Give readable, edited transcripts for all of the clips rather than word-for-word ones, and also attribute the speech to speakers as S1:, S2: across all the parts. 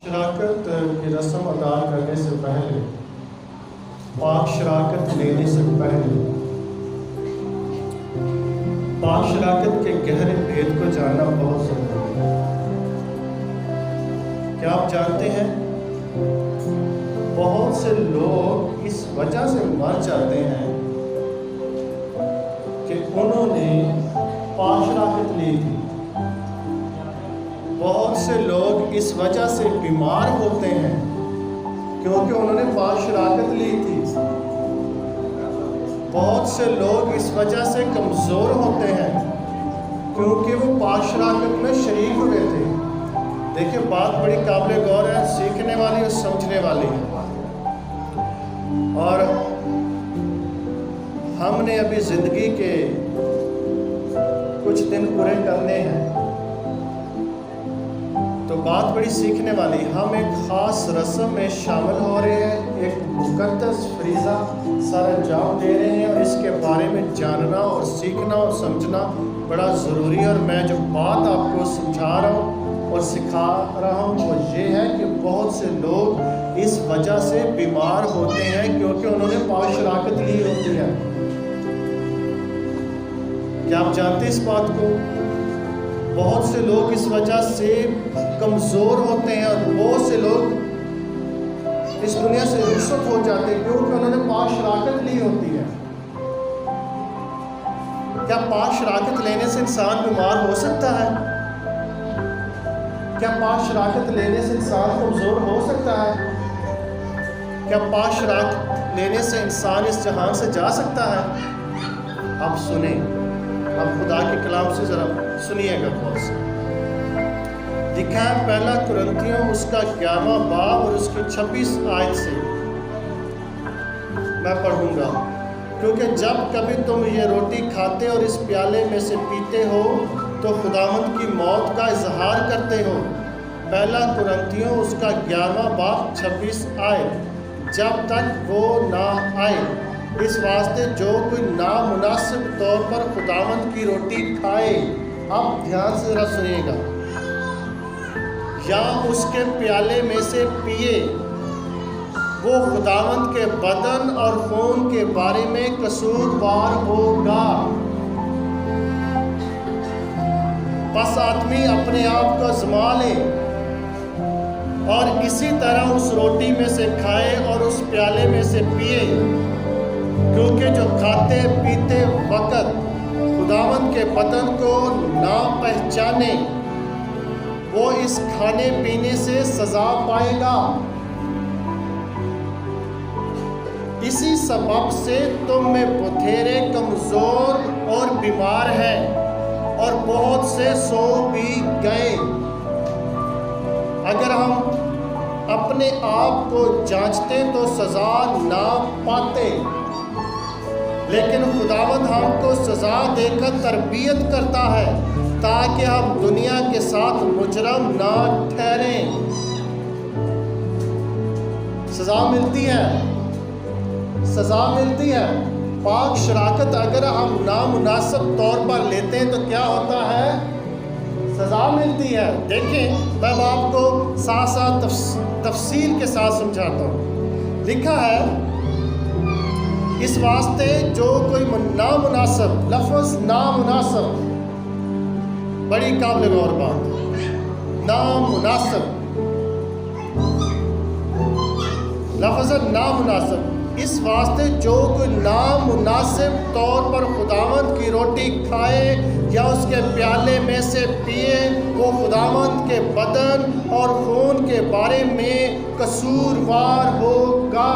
S1: شراکت کی رسم ادا کرنے سے پہلے، پاک شراکت لینے سے پہلے، پاک شراکت کے گہرے بھید کو جاننا بہت ضروری ہے۔ کیا آپ جانتے ہیں بہت سے لوگ اس وجہ سے مر جاتے ہیں کہ انہوں نے پاک شراکت لی تھی۔ بہت سے لوگ اس وجہ سے بیمار ہوتے ہیں کیونکہ انہوں نے پاک شراکت لی تھی۔ بہت سے لوگ اس وجہ سے کمزور ہوتے ہیں کیونکہ وہ پاک شراکت میں شریک ہوئے تھے۔ دیکھیں، بات بڑی قابل غور ہے، سیکھنے والی اور سمجھنے والی ہے۔ اور ہم نے ابھی زندگی کے کچھ دن پورے کرنے ہیں، تو بات بڑی سیکھنے والی۔ ہم ایک خاص رسم میں شامل ہو رہے ہیں، ایک مقدس فریضہ سر انجام دے رہے ہیں، اور اس کے بارے میں جاننا اور سیکھنا اور سمجھنا بڑا ضروری ہے۔ اور میں جو بات آپ کو سمجھا رہا ہوں اور سکھا رہا ہوں وہ یہ ہے کہ بہت سے لوگ اس وجہ سے بیمار ہوتے ہیں کیونکہ انہوں نے پاک شراکت لی ہوتی ہے۔ کیا آپ جانتے ہیں اس بات کو؟ بہت سے لوگ اس وجہ سے کمزور ہوتے ہیں، اور بہت سے لوگ اس دنیا سے رخصت ہو جاتے ہیں کیونکہ انہوں نے پاک شراکت لی ہوتی ہے۔ کیا پاک شراکت لینے سے انسان بیمار ہو سکتا ہے؟ کیا پاک شراکت لینے سے انسان کمزور ہو سکتا ہے؟ کیا پاک شراکت لینے سے انسان اس جہان سے جا سکتا ہے؟ اب سنیں، اب خدا کے کلام سے ذرا سنیے گا بہت سے۔ لکھا ہے پہلا کرنتھیوں اس کا 11واں باب اور اس کی 26 آیت سے میں پڑھوں گا۔ کیونکہ جب کبھی تم یہ روٹی کھاتے اور اس پیالے میں سے پیتے ہو تو خداوند کی موت کا اظہار کرتے ہو۔ پہلا کرنتھیوں اس کا 11واں باب 26 آیت، جب تک وہ نہ آئے۔ اس واسطے جو کوئی نامناسب طور پر خداوند کی روٹی کھائے، اب دھیان سے ذرا سنیے گا، یا اس کے پیالے میں سے پیے، وہ خداوند کے بدن اور خون کے بارے میں قصوروار ہوگا۔ پس آدمی اپنے آپ کو آزما لے اور اسی طرح اس روٹی میں سے کھائے اور اس پیالے میں سے پیے، کیونکہ جو کھاتے پیتے وقت خداوند کے بدن کو نہ پہچانے، وہ اس کھانے پینے سے سزا پائے گا۔ اسی سبب سے تم میں بتھیرے کمزور اور بیمار ہیں، اور بہت سے سو بھی گئے۔ اگر ہم اپنے آپ کو جانچتے تو سزا نہ پاتے، لیکن خداوند ہم کو سزا دے کر تربیت کرتا ہے تاکہ ہم دنیا کے ساتھ مجرم نہ ٹھہریں۔ سزا ملتی ہے، سزا ملتی ہے۔ پاک شراکت اگر ہم نامناسب طور پر لیتے ہیں تو کیا ہوتا ہے؟ سزا ملتی ہے۔ دیکھیں، میں آپ کو ساتھ ساتھ تفصیل کے ساتھ سمجھاتا ہوں۔ لکھا ہے اس واسطے جو کوئی نامناسب، لفظ نامناسب بڑی قابل غور بات ہے۔ نامناسب، لفظ نامناسب، اس واسطے جو کوئی نامناسب طور پر خداوند کی روٹی کھائے یا اس کے پیالے میں سے پیے، وہ خداوند کے بدن اور خون کے بارے میں قصوروار ہوگا۔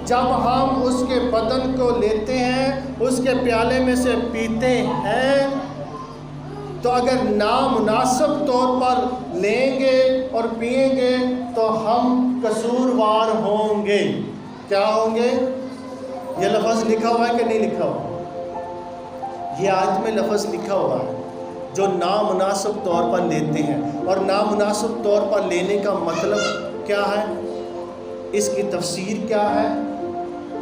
S1: جب ہم اس کے بدن کو لیتے ہیں، اس کے پیالے میں سے پیتے ہیں، تو اگر نامناسب طور پر لیں گے اور پئیں گے تو ہم قصوروار ہوں گے۔ کیا ہوں گے؟ یہ لفظ لکھا ہوا ہے کہ نہیں لکھا ہوا؟ یہ آیت میں لفظ لکھا ہوا ہے، جو نامناسب طور پر لیتے ہیں۔ اور نامناسب طور پر لینے کا مطلب کیا ہے؟ اس کی تفسیر کیا ہے؟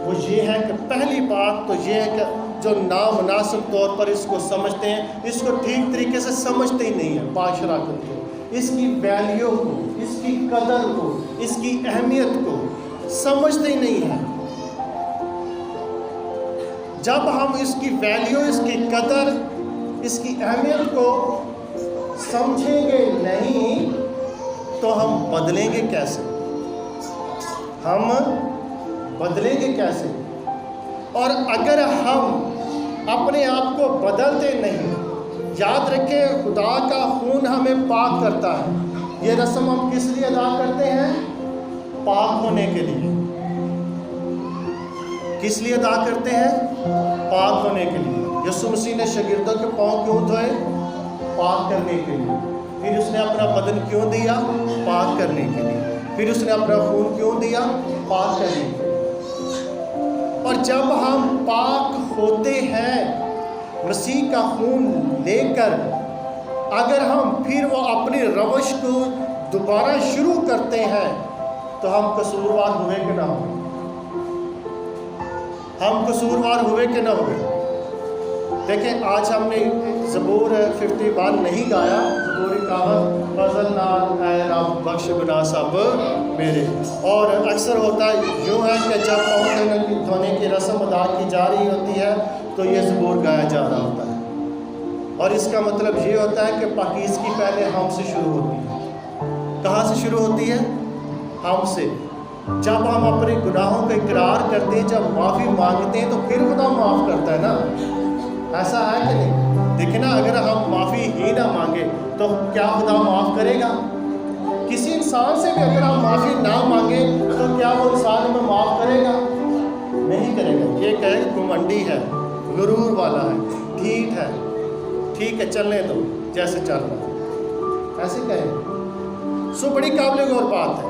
S1: وہ یہ ہے کہ پہلی بات تو یہ ہے کہ جو نامناسب طور پر اس کو سمجھتے ہیں، اس کو ٹھیک طریقے سے سمجھتے ہی نہیں ہیں پاک شراکت کو۔ اس کی ویلیو کو، اس کی قدر کو، اس کی اہمیت کو سمجھتے ہی نہیں ہیں۔ جب ہم اس کی ویلیو، اس کی قدر، اس کی اہمیت کو سمجھیں گے نہیں تو ہم بدلیں گے کیسے؟ ہم بدلیں گے کیسے؟ اور اگر ہم اپنے آپ کو بدلتے نہیں، یاد رکھیں خدا کا خون ہمیں پاک کرتا ہے۔ یہ رسم ہم کس لیے ادا کرتے ہیں؟ پاک ہونے کے لیے۔ کس لیے ادا کرتے ہیں؟ پاک ہونے کے لیے۔ یسوع مسیح نے شاگردوں کے پاؤں کیوں دھوئے؟ پاک کرنے کے لیے۔ پھر اس نے اپنا بدن کیوں دیا؟ پاک کرنے کے لیے۔ پھر اس نے اپنا خون کیوں دیا؟ پاک کرنے کے لیے۔ اور جب ہم پاک ہوتے ہیں مسیح کا خون لے کر، اگر ہم پھر وہ اپنی روش کو دوبارہ شروع کرتے ہیں تو ہم قصوروار ہوئے کہ نہ ہوئے؟ ہم قصوروار ہوئے کہ نہ ہوئے؟ دیکھیں آج ہم نے زبور 51 نہیں گایا، زبوری کہاوت فضل نال اے رب بخش گناہ سب میرے۔ اور اکثر ہوتا یوں ہے کہ جب پاؤں دھونے کی رسم ادا کی جا رہی ہوتی ہے تو یہ زبور گایا جا رہا ہوتا ہے، اور اس کا مطلب یہ ہوتا ہے کہ پاکیزگی پہلے ہم سے شروع ہوتی ہے۔ کہاں سے شروع ہوتی ہے؟ ہم سے۔ جب ہم اپنے گناہوں کا اقرار کرتے ہیں، جب معافی مانگتے ہیں تو پھر خدا معاف کرتا ہے نا، ایسا ہے کہ نہیں؟ دیکھنا اگر ہم معافی ہی نہ مانگے تو کیا خدا معاف کرے گا؟ کسی انسان سے بھی اگر ہم معافی نہ مانگے تو کیا وہ انسان ہمیں معاف کرے گا؟ نہیں کرے گا۔ یہ کہے گھمنڈی ہے، غرور والا ہے، ڈھیٹ ہے، ٹھیک ہے چلنے دو جیسے چل رہا ہے، ایسے کہے۔ سو بڑی قابل غور بات ہے۔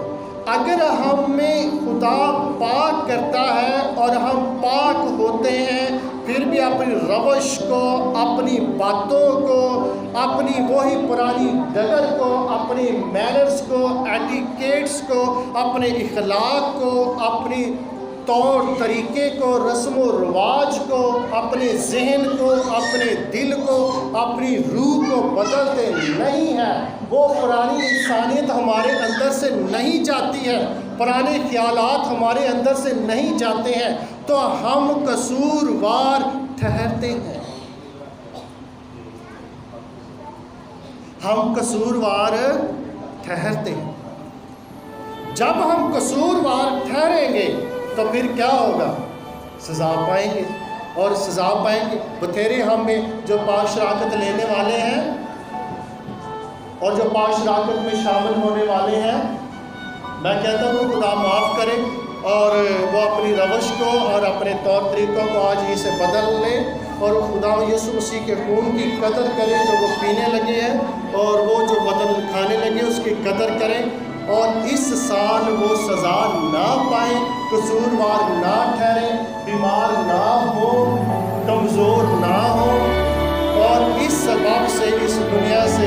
S1: اگر ہمیں خدا پاک کرتا ہے اور ہم پاک ہوتے ہیں، پھر بھی اپنی روش کو، اپنی باتوں کو، اپنی وہی پرانی ڈگر کو، اپنی مینرز کو، ایٹیکیٹس کو، اپنے اخلاق کو، اپنی طور طریقے کو، رسم و رواج کو، اپنے ذہن کو، اپنے دل کو، اپنی روح کو بدلتے نہیں ہیں، وہ پرانی انسانیت ہمارے اندر سے نہیں جاتی ہے، پرانے خیالات ہمارے اندر سے نہیں جاتے ہیں، تو ہم قصوروار ٹھہرتے ہیں۔ ہم قصوروار ٹھہرتے ہیں۔ جب ہم قصوروار ٹھہریں گے تو پھر کیا ہوگا؟ سزا پائیں گے، اور سزا پائیں گے۔ بتھیرے ہم میں جو پاک شراکت لینے والے ہیں اور جو پاک شراکت میں شامل ہونے والے ہیں، میں کہتا ہوں خدا معاف کرے اور وہ اپنی روش کو اور اپنے طور طریقوں کو آج ہی سے بدل لیں، اور خدا یسوع مسیح کے خون کی قدر کریں جو وہ پینے لگے ہیں، اور وہ جو بدل کھانے لگے اس کی قدر کریں، اور اس سال وہ سزا نہ پائیں، قصوروار نہ ٹھہریں، بیمار نہ ہوں، کمزور نہ ہوں، اور اس سبب سے اس دنیا سے